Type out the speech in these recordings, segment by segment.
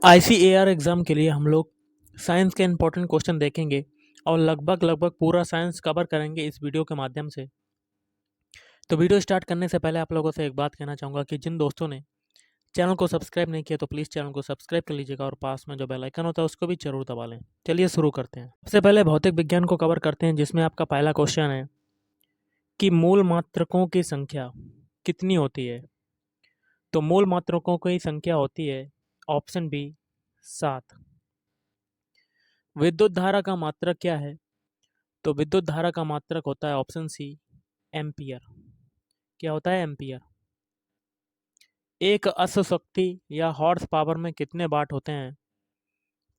ICAR exam के लिए हम लोग साइंस के इम्पोर्टेंट क्वेश्चन देखेंगे और लगभग पूरा साइंस कवर करेंगे इस वीडियो के माध्यम से। तो वीडियो स्टार्ट करने से पहले आप लोगों से एक बात कहना चाहूँगा कि जिन दोस्तों ने चैनल को सब्सक्राइब नहीं किया तो प्लीज़ चैनल को सब्सक्राइब कर लीजिएगा और पास में जो बेल आइकन होता है उसको भी ज़रूर दबा लें। चलिए शुरू करते हैं। सबसे पहले भौतिक विज्ञान को कवर करते हैं, जिसमें आपका पहला क्वेश्चन है कि मूल मात्रकों की संख्या कितनी होती है। तो मूल मात्रकों की संख्या होती है ऑप्शन बी 7। विद्युत धारा का मात्रक क्या है? तो विद्युत धारा का मात्रक होता है ऑप्शन सी एम्पियर। क्या होता है? एम्पियर। एक अश्व शक्ति या हॉर्स पावर में कितने वाट होते हैं?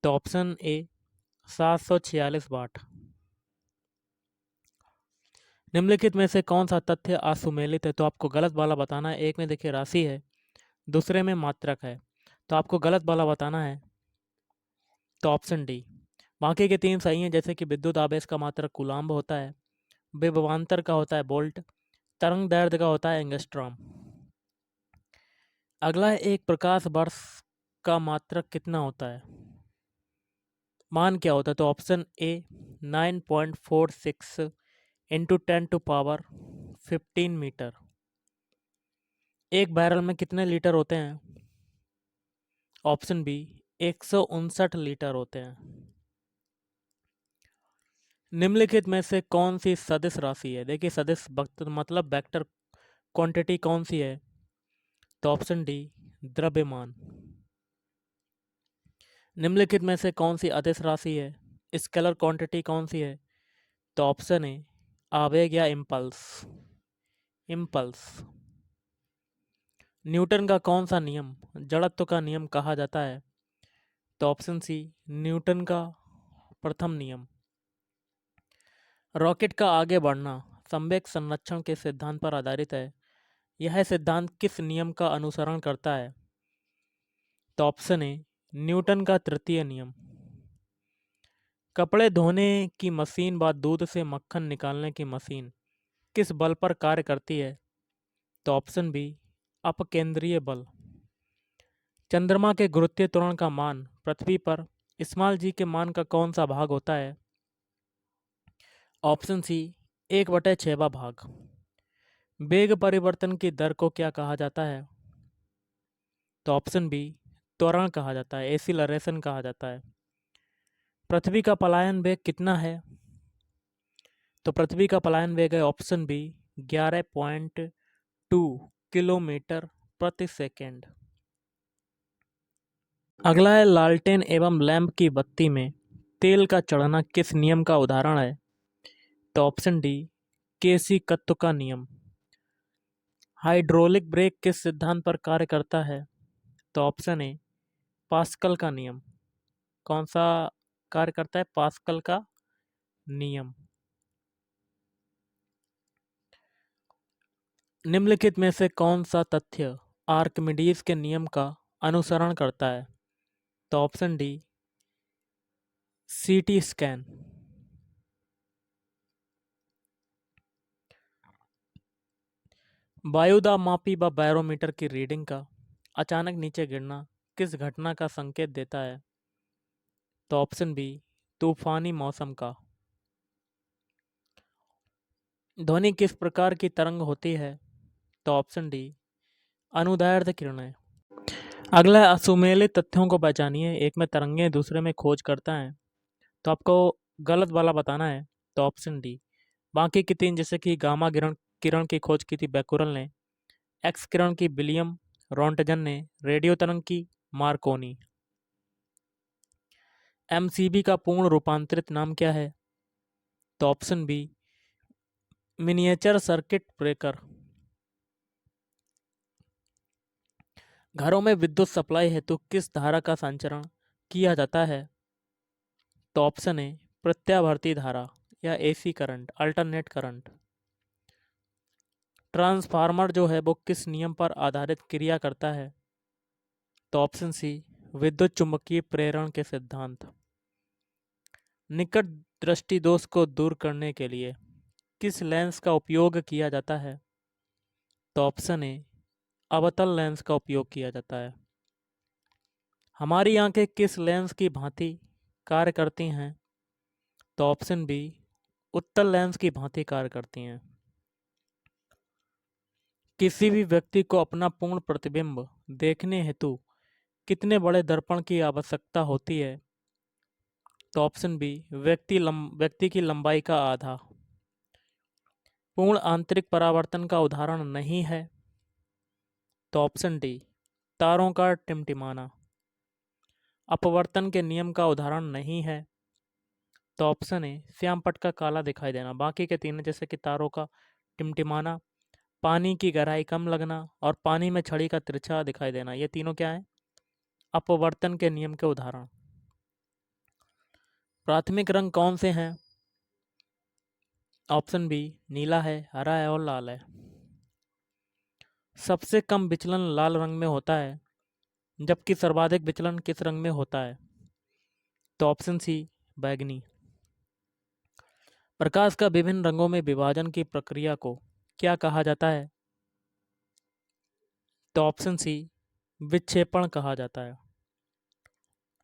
तो ऑप्शन ए 746 वाट। निम्नलिखित में से कौन सा तथ्य असुमेलित है? तो आपको गलत वाला बताना है। एक में देखिए राशि है, दूसरे में मात्रक है, तो आपको गलत वाला बताना है। तो ऑप्शन डी। बाकी के तीन सही हैं, जैसे कि विद्युत आवेश का मात्रक कूलाम्ब होता है, विभवांतर का होता है वोल्ट, तरंग दैर्ध्य का होता है एंगस्ट्रॉम। अगला है एक प्रकाश वर्ष का मात्रक कितना होता है? मान क्या होता है? तो ऑप्शन ए 9.46 इंटू 10⁻15 मीटर। एक बैरल में कितने लीटर होते हैं? ऑप्शन बी 159 लीटर होते हैं। निम्नलिखित में से कौन सी सदिश राशि है? देखिए सदिश मतलब वेक्टर क्वांटिटी कौन सी है? तो ऑप्शन डी द्रव्यमान। निम्नलिखित में से कौन सी अदिश राशि है? स्केलर क्वांटिटी कौन सी है? तो ऑप्शन ए आवेग या इम्पल्स। इम्पल्स। न्यूटन का कौन सा नियम जड़त्व का नियम कहा जाता है? तो ऑप्शन सी न्यूटन का प्रथम नियम। रॉकेट का आगे बढ़ना संवेग संरक्षण के सिद्धांत पर आधारित है। यह सिद्धांत किस नियम का अनुसरण करता है? तो ऑप्शन ए न्यूटन का तृतीय नियम। कपड़े धोने की मशीन व दूध से मक्खन निकालने की मशीन किस बल पर कार्य करती है? तो ऑप्शन बी अपकेंद्रीय बल। चंद्रमा के गुरुत्वीय त्वरण का मान पृथ्वी पर स्मॉल जी के मान का कौन सा भाग होता है? ऑप्शन सी 1/6वां भाग। वेग परिवर्तन की दर को क्या कहा जाता है? तो ऑप्शन बी त्वरण कहा जाता है, एसिलरेशन कहा जाता है। पृथ्वी का पलायन वेग कितना है? तो पृथ्वी का पलायन वेग है ऑप्शन बी 11.2 किलोमीटर प्रति सेकेंड। अगला है लालटेन एवं लैंप की बत्ती में तेल का चढ़ना किस नियम का उदाहरण है? तो ऑप्शन डी केसी कत्व का नियम। हाइड्रोलिक ब्रेक किस सिद्धांत पर कार्य करता है? तो ऑप्शन ए पास्कल का नियम। कौन सा कार्य करता है? पास्कल का नियम। निम्नलिखित में से कौन सा तथ्य आर्किमिडीज के नियम का अनुसरण करता है? तो ऑप्शन डी सीटी स्कैन। वायुदाब-मापी व बैरोमीटर की रीडिंग का अचानक नीचे गिरना किस घटना का संकेत देता है? तो ऑप्शन बी तूफानी मौसम का। ध्वनि किस प्रकार की तरंग होती है? तो ऑप्शन डी अनुदैर्ध्य किरणें। अगला है असुमेलित तथ्यों को पहचानिए। एक में तरंगे, दूसरे में खोज करता है। तो आपको गलत वाला बताना है। तो ऑप्शन डी। बाकी की तीन, जैसे कि गामा किरण किरण की खोज की थी बैकुरल ने, एक्स किरण की विलियम रॉन्टजन ने, रेडियो तरंग की मार्कोनी। एमसीबी का पूर्ण रूपांतरित नाम क्या है? तो option B miniature circuit breaker. घरों में विद्युत सप्लाई हेतु किस धारा का संचरण किया जाता है? तो ऑप्शन ए प्रत्यावर्ती धारा या AC current, alternate current. Transformer जो है वो किस नियम पर आधारित क्रिया करता है? तो ऑप्शन सी विद्युत चुम्बकीय प्रेरण के सिद्धांत। निकट दृष्टि दोष को दूर करने के लिए किस लेंस का उपयोग किया जाता है? तो ऑप्शन ए अवतल लेंस का उपयोग किया जाता है। हमारी आंखें किस लेंस की भांति कार्य करती हैं? तो ऑप्शन बी, उत्तल लेंस की भांति कार्य करती हैं। किसी भी व्यक्ति को अपना पूर्ण प्रतिबिंब देखने हेतु कितने बड़े दर्पण की आवश्यकता होती है? तो ऑप्शन बी, व्यक्ति की लंबाई का आधा। पूर्ण आंतरिक परावर्तन का उदाहरण नहीं है? तो ऑप्शन डी, तारों का टिमटिमाना। अपवर्तन के नियम का उदाहरण नहीं है? तो ऑप्शन ए, श्याम पट का काला दिखाई देना। बाकी के तीन जैसे कि तारों का टिमटिमाना, पानी की गहराई कम लगना और पानी में छड़ी का तिरछा दिखाई देना, ये तीनों क्या है? अपवर्तन के नियम के उदाहरण। प्राथमिक रंग कौन से हैं? ऑप्शन बी, नीला है, हरा है और लाल है। सबसे कम विचलन लाल रंग में होता है, जबकि सर्वाधिक विचलन किस रंग में होता है? तो ऑप्शन सी, बैगनी। प्रकाश का विभिन्न रंगों में विभाजन की प्रक्रिया को क्या कहा जाता है? तो ऑप्शन सी, विक्षेपण कहा जाता है।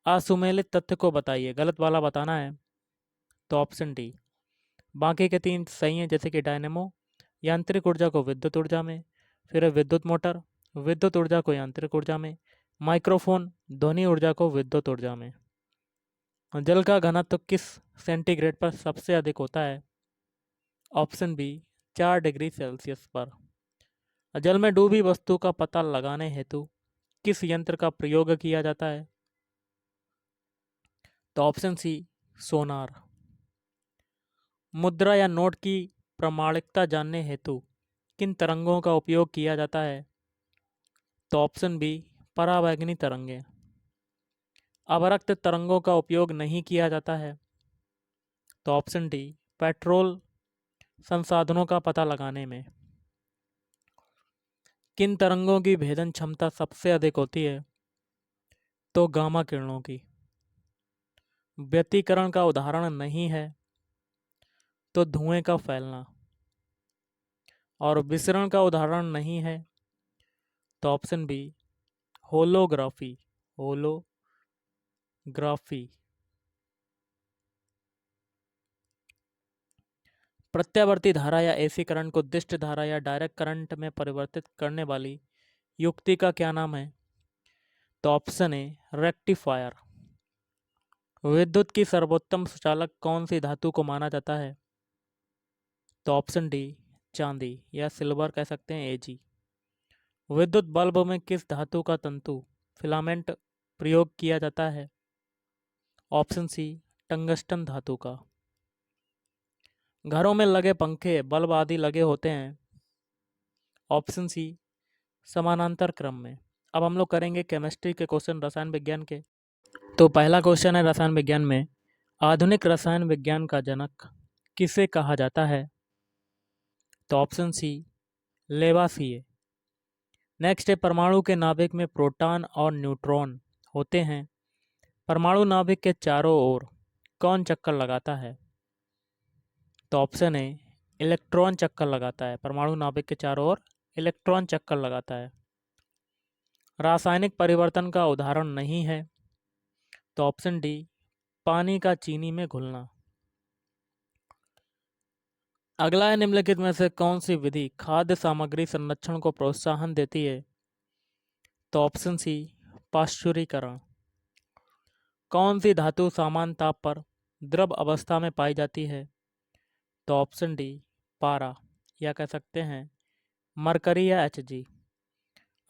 असुमेलित तथ्य को बताइए, गलत वाला बताना है। तो ऑप्शन डी। बाकी के तीन सही हैं, जैसे कि डायनेमो यांत्रिक ऊर्जा को विद्युत ऊर्जा में, फिर विद्युत मोटर विद्युत ऊर्जा को यांत्रिक ऊर्जा में, माइक्रोफोन ध्वनि ऊर्जा को विद्युत ऊर्जा में। जल का घनत्व किस सेंटीग्रेड पर सबसे अधिक होता है? ऑप्शन बी, 4 डिग्री सेल्सियस पर। जल में डूबी वस्तु का पता लगाने हेतु किस यंत्र का प्रयोग किया जाता है? तो ऑप्शन सी, सोनार। मुद्रा या नोट की प्रामाणिकता जानने हेतु किन तरंगों का उपयोग किया जाता है? तो ऑप्शन बी, परावैंगनी तरंगें। अवरक्त तरंगों का उपयोग नहीं किया जाता है? तो ऑप्शन डी, पेट्रोल संसाधनों का पता लगाने में। किन तरंगों की भेदन क्षमता सबसे अधिक होती है? तो गामा किरणों की। व्यतिकरण का उदाहरण नहीं है? तो धुएं का फैलना। और विसरण का उदाहरण नहीं है? तो ऑप्शन बी, होलोग्राफी। होलोग्राफी। प्रत्यावर्ती धारा या एसी करंट को दिष्ट धारा या डायरेक्ट करंट में परिवर्तित करने वाली युक्ति का क्या नाम है? तो ऑप्शन ए, रेक्टिफायर। विद्युत की सर्वोत्तम सुचालक कौन सी धातु को माना जाता है? तो ऑप्शन डी, चांदी या सिल्वर कह सकते हैं, एजी। विद्युत बल्ब में किस धातु का तंतु फिलामेंट प्रयोग किया जाता है? ऑप्शन सी, टंगस्टन धातु का। घरों में लगे पंखे बल्ब आदि लगे होते हैं? ऑप्शन सी, समानांतर क्रम में। अब हम लोग करेंगे केमिस्ट्री के क्वेश्चन, रसायन विज्ञान के। तो पहला क्वेश्चन है रसायन विज्ञान में, आधुनिक रसायन विज्ञान का जनक किसे कहा जाता है? तो ऑप्शन सी, लेवासिए। नेक्स्ट है, परमाणु के नाभिक में प्रोटॉन और न्यूट्रॉन होते हैं। परमाणु नाभिक के चारों ओर कौन चक्कर लगाता है? तो ऑप्शन ए, इलेक्ट्रॉन चक्कर लगाता है। परमाणु नाभिक के चारों ओर इलेक्ट्रॉन चक्कर लगाता है। रासायनिक परिवर्तन का उदाहरण नहीं है? तो ऑप्शन डी, पानी का चीनी में घुलना। अगला है, निम्नलिखित में से कौन सी विधि खाद्य सामग्री संरक्षण को प्रोत्साहन देती है? तो ऑप्शन सी, पाश्चुरीकरण। कौन सी धातु समान ताप पर द्रव अवस्था में पाई जाती है? तो ऑप्शन डी, पारा या कह सकते हैं मरकरी या Hg।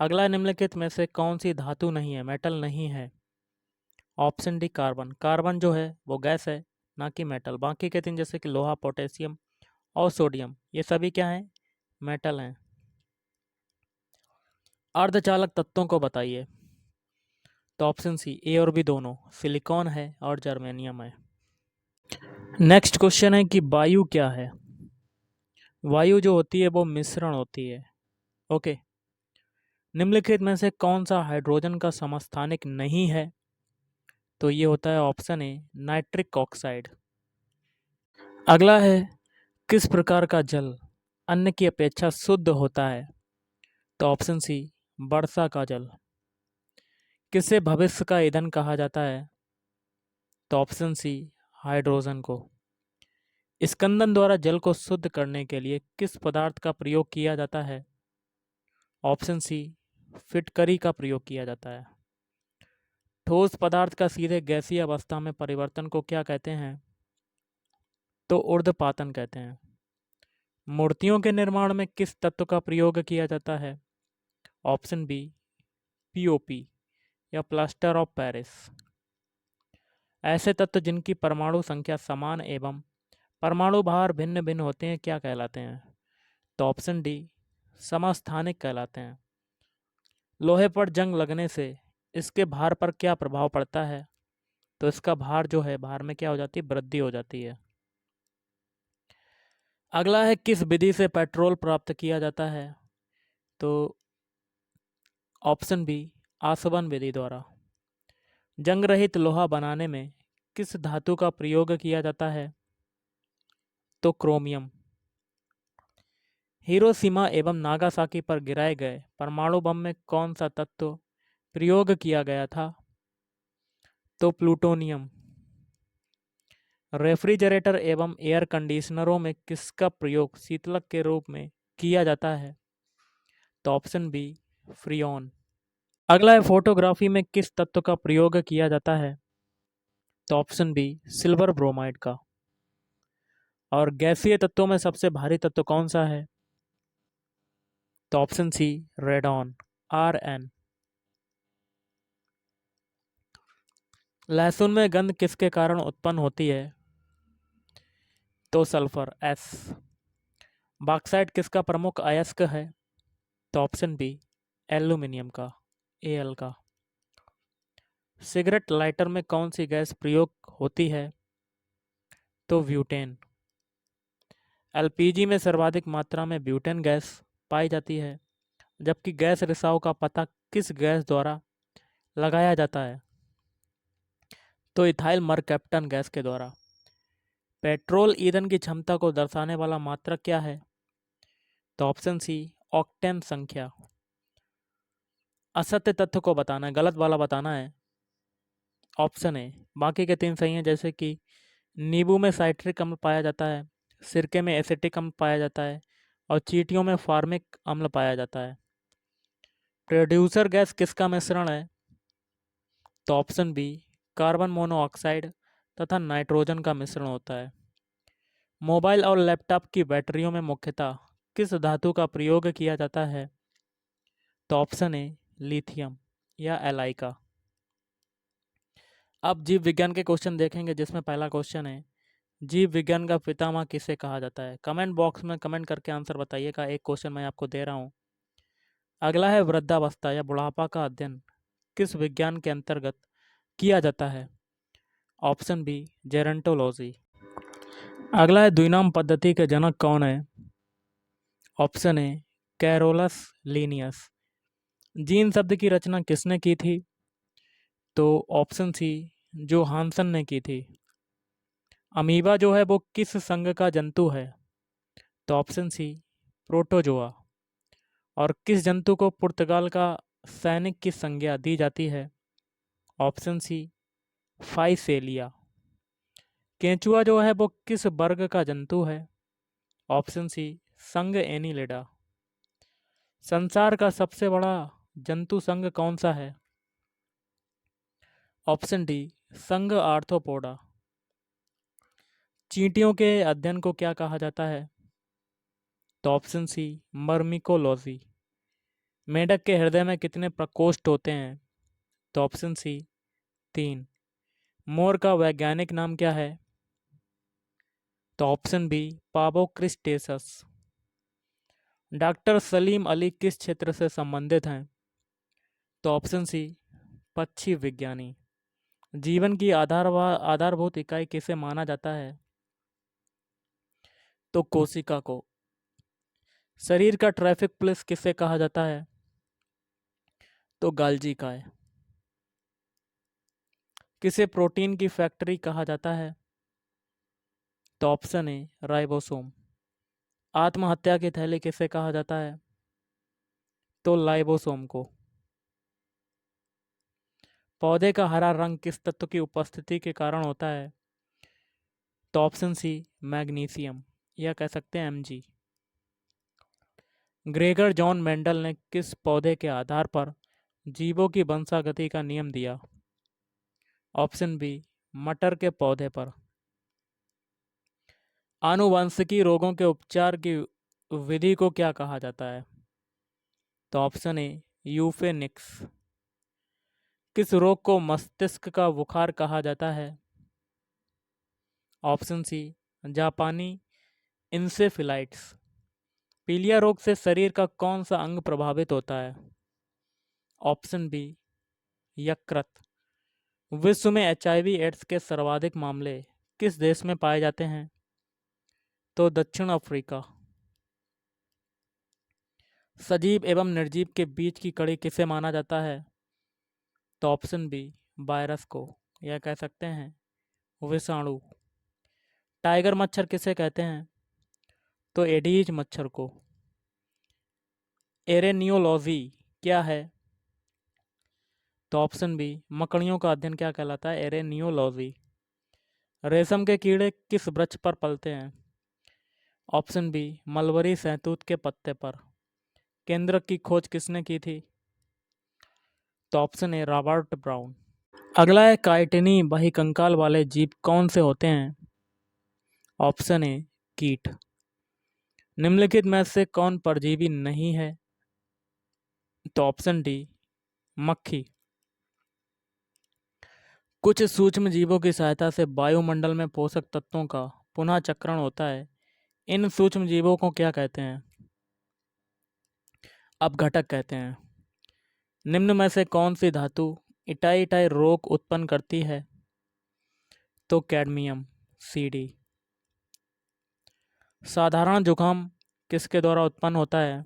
अगला निम्नलिखित में से कौन सी धातु नहीं है, मेटल नहीं है? Option D, carbon. कार्बन जो है वो गैस है, ना कि मेटल। बाकी के तीन जैसे कि लोहा, पोटेशियम और सोडियम, ये सभी क्या हैं? मेटल हैं। अर्धचालक तत्वों को बताइए। तो ऑप्शन सी, ए और बी दोनों, सिलिकॉन है और जर्मेनियम है। नेक्स्ट क्वेश्चन है कि वायु क्या है? वायु जो होती है वो मिश्रण होती है। ओके। निम्नलिखित में से कौन सा हाइड्रोजन का समस्थानिक नहीं है? तो ये होता है ऑप्शन ए, नाइट्रिक ऑक्साइड। अगला है, किस प्रकार का जल अन्य की अपेक्षा शुद्ध होता है? तो ऑप्शन सी, वर्षा का जल। किसे भविष्य का ईंधन कहा जाता है? तो ऑप्शन सी, हाइड्रोजन को। स्कंदन द्वारा जल को शुद्ध करने के लिए किस पदार्थ का प्रयोग किया जाता है? ऑप्शन सी, फिटकरी का प्रयोग किया जाता है। ठोस पदार्थ का सीधे गैसीय अवस्था में परिवर्तन को क्या कहते हैं? तो ऊर्ध्वपातन कहते हैं। मूर्तियों के निर्माण में किस तत्व का प्रयोग किया जाता है? ऑप्शन बी, पीओपी या प्लास्टर ऑफ पेरिस। ऐसे तत्व जिनकी परमाणु संख्या समान एवं परमाणु भार भिन्न भिन्न होते हैं क्या कहलाते हैं? तो ऑप्शन डी, समस्थानिक कहलाते हैं। लोहे पर जंग लगने से इसके भार पर क्या प्रभाव पड़ता है? तो इसका भार जो है, भार में क्या हो जाती है? वृद्धि हो जाती है। अगला है, किस विधि से पेट्रोल प्राप्त किया जाता है? तो ऑप्शन बी, आसवन विधि द्वारा। जंग रहित लोहा बनाने में किस धातु का प्रयोग किया जाता है? तो क्रोमियम। हिरोशिमा एवं नागासाकी पर गिराए गए परमाणु बम में कौन सा तत्व प्रयोग किया गया था? तो प्लूटोनियम। रेफ्रिजरेटर एवं एयर कंडीशनरों में किसका प्रयोग शीतलक के रूप में किया जाता है? तो ऑप्शन बी, फ्रियोन। अगला है, फोटोग्राफी में किस तत्व का प्रयोग किया जाता है? तो ऑप्शन बी, सिल्वर ब्रोमाइड का। और गैसीय तत्वों में सबसे भारी तत्व कौन सा है? तो ऑप्शन सी, रेडॉन, Rn। लहसुन में गंध किसके कारण उत्पन्न होती है? तो सल्फर, S। बॉक्साइट किसका प्रमुख अयस्क है? तो ऑप्शन बी, एल्यूमिनियम का, Al का। सिगरेट लाइटर में कौन सी गैस प्रयोग होती है? तो ब्यूटेन। एलपीजी में सर्वाधिक मात्रा में ब्यूटेन गैस पाई जाती है, जबकि गैस रिसाव का पता किस गैस द्वारा लगाया जाता है? तो इथाइल मरकैप्टन गैस के द्वारा। पेट्रोल ईंधन की क्षमता को दर्शाने वाला मात्रक क्या है? तो ऑप्शन सी, ऑक्टेन संख्या। असत्य तथ्य को बताना है, गलत वाला बताना है। ऑप्शन ए, बाकी के 3 सही हैं, जैसे कि नींबू में साइट्रिक अम्ल पाया जाता है, सिरके में एसिटिक अम्ल पाया जाता है और चींटियों में फार्मिक अम्ल पाया जाता है। प्रोड्यूसर गैस किसका मिश्रण है? तो ऑप्शन बी, कार्बन मोनोऑक्साइड तथा नाइट्रोजन का मिश्रण होता है। मोबाइल और लैपटॉप की बैटरियों में मुख्यतः किस धातु का प्रयोग किया जाता है? तो ऑप्शन ए, लिथियम या एलाई का। अब जीव विज्ञान के क्वेश्चन देखेंगे, जिसमें पहला क्वेश्चन है, जीव विज्ञान का पितामह किसे कहा जाता है? कमेंट बॉक्स में कमेंट करके आंसर बताइएगा। एक क्वेश्चन मैं आपको दे रहा हूँ। अगला है, वृद्धावस्था या बुढ़ापा का अध्ययन किस विज्ञान के अंतर्गत किया जाता है? Option B, gerontology. अगला है, द्विनाम पद्धति के जनक कौन है? Option A, Carolus Linnaeus. Gene शब्द की रचना किसने की थी? तो ऑप्शन सी, जोहानसन ने की थी। अमीबा जो है वो किस संघ का जंतु है? तो ऑप्शन सी, प्रोटोजोआ। और किस जंतु को पुर्तगाल का सैनिक की संज्ञा दी जाती है? Option C, Physalia. केंचुआ जो है वो किस वर्ग का जंतु है? ऑप्शन सी, संघ एनिलिडा। संसार का सबसे बड़ा जंतु संघ कौन सा है? ऑप्शन डी, संघ आर्थ्रोपोडा। चींटियों के अध्ययन को क्या कहा जाता है? तो ऑप्शन सी, मर्मिकोलॉजी। मेंढक के हृदय में कितने प्रकोष्ठ होते हैं? तो ऑप्शन सी, 3। मोर का वैज्ञानिक नाम क्या है? तो option B, Pavo cristatus. Doctor Salim Ali किस क्षेत्र से संबंधित हैं? तो ऑप्शन सी, पक्षी विज्ञानी। जीवन की आधारभूत इकाई किसे माना जाता है? तो कोशिका को। शरीर का ट्रैफिक पुलिस किसे कहा जाता है? तो गाल्जी काय। किसे प्रोटीन की फैक्ट्री कहा जाता है? तो ऑप्शन ए, राइबोसोम। आत्महत्या की थैली किसे कहा जाता है? तो लाइबोसोम को। पौधे का हरा रंग किस तत्व की उपस्थिति के कारण होता है? तो ऑप्शन सी मैग्नीशियम, या कह सकते हैं Mg। ग्रेगर जॉन मेंडल ने किस पौधे के आधार पर जीवों की वंशागति का नियम दिया? ऑप्शन बी मटर के पौधे पर। आनुवंशिकी रोगों के उपचार की विधि को क्या कहा जाता है? तो ऑप्शन ए यूफेनिक्स। किस रोग को मस्तिष्क का बुखार कहा जाता है? ऑप्शन सी जापानी इंसेफेलाइटिस। पीलिया रोग से शरीर का कौन सा अंग प्रभावित होता है? ऑप्शन बी यकृत। विश्व में HIV एड्स के सर्वाधिक मामले किस देश में पाए जाते हैं? तो दक्षिण अफ्रीका। सजीव एवं निर्जीव के बीच की कड़ी किसे माना जाता है? तो ऑप्शन बी वायरस को, या कह सकते हैं विषाणु। टाइगर मच्छर किसे कहते हैं? तो एडीज मच्छर को। एरेनियोलॉजी क्या है? तो ऑप्शन बी मकड़ियों का अध्ययन क्या कहलाता है? एरेनियोलॉजी। रेशम के कीड़े किस वृक्ष पर पलते हैं? ऑप्शन बी मलबरी सहतूत के पत्ते पर। केंद्रक की खोज किसने की थी? तो ऑप्शन ए रॉबर्ट ब्राउन। अगला है काइटिनी बहिकंकाल वाले जीव कौन से होते हैं? ऑप्शन ए कीट। निम्नलिखित में से कौन परजीवी नहीं है? तो ऑप्शन डी मक्खी। कुछ सूक्ष्म जीवों की सहायता से वायुमंडल में पोषक तत्वों का पुनः चक्रण होता है। इन सूक्ष्म जीवों को क्या कहते हैं? अपघटक कहते हैं। निम्न में से कौन सी धातु इटाई इटाई रोग उत्पन्न करती है? तो कैडमियम Cd। साधारण जुकाम किसके द्वारा उत्पन्न होता है?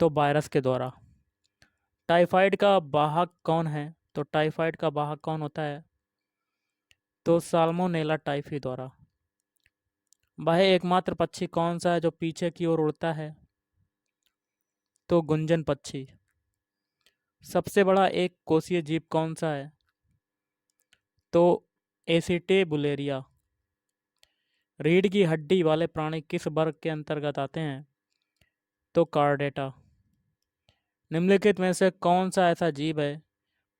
तो वायरस के द्वारा। टाइफाइड का वाहक कौन है? तो टाइफाइड का वाहक कौन होता है? तो साल्मोनेला टाइफी द्वारा। वह एकमात्र पक्षी कौन सा है जो पीछे की ओर उड़ता है? तो गुंजन पक्षी। सबसे बड़ा एक कोषीय जीव कौन सा है? तो एसिटेबुलेरिया। रीढ़ की हड्डी वाले प्राणी किस वर्ग के अंतर्गत आते हैं? तो कार्डेटा। निम्नलिखित में से कौन सा ऐसा जीव है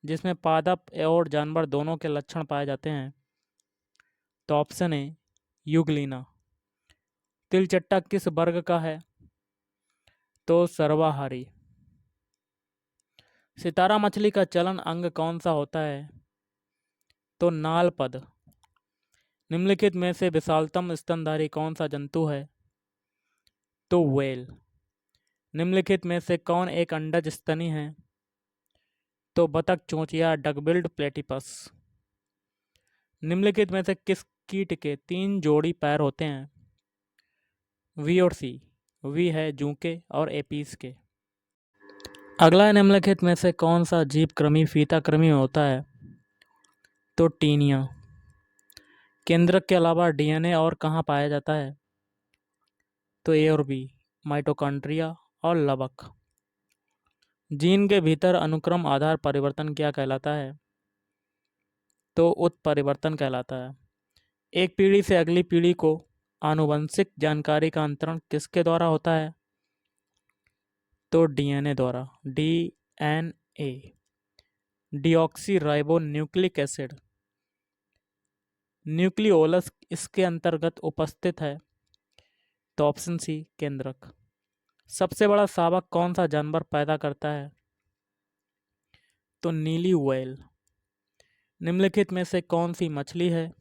जिसमें पादप और जानवर दोनों के लक्षण पाए जाते हैं? तो ऑप्शन ए यूग्लिना। तिलचट्टा किस वर्ग का है? तो सर्वाहारी। सितारा मछली का चलन अंग कौन सा होता है? तो नाल पद। निम्नलिखित में से विशालतम स्तनधारी कौन सा जंतु है? तो व्हेल। निम्नलिखित में से कौन एक अंडज स्तनी है? तो बतख चोंच या डकबिल्ड प्लेटिपस। निम्नलिखित में से किस कीट के 3 जोड़ी पैर होते हैं? वी और सी। वी है जू के और एपीस के। अगला है निम्नलिखित में से कौन सा जीव कृमि फीता कृमि होता है? तो टीनिया। केंद्रक के अलावा डीएनए और कहाँ पाया जाता है? तो ए और बी माइटोकॉन्ड्रिया और लवक। जीन के भीतर अनुक्रम आधार परिवर्तन क्या कहलाता है? तो उत्परिवर्तन कहलाता है। एक पीढ़ी से अगली पीढ़ी को आनुवंशिक जानकारी का अंतरण किसके द्वारा होता है? तो डीएनए द्वारा। DNA. Deoxy ribo nucleic acid nucleolus इसके अंतर्गत उपस्थित है। तो ऑप्शन सी केंद्रक। सबसे बड़ा शावक कौन सा जानवर पैदा करता है? तो नीली व्हेल। निम्नलिखित में से कौन सी मछली है?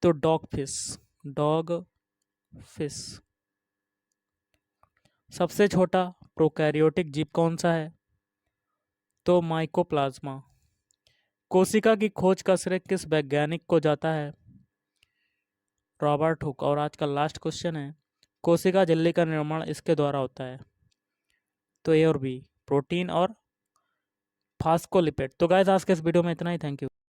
तो डॉग फिश। सबसे छोटा प्रोकैरियोटिक जीव कौन सा है? तो माइकोप्लाज्मा। कोशिका की खोज का श्रेय किस वैज्ञानिक को जाता है? Robert Hooke. और आज का लास्ट क्वेश्चन है, कोशिका झिल्ली का निर्माण इसके द्वारा होता है? तो ए और बी प्रोटीन और फास्फोलिपिड। तो गाइस आज के इस वीडियो में इतना ही। Thank you.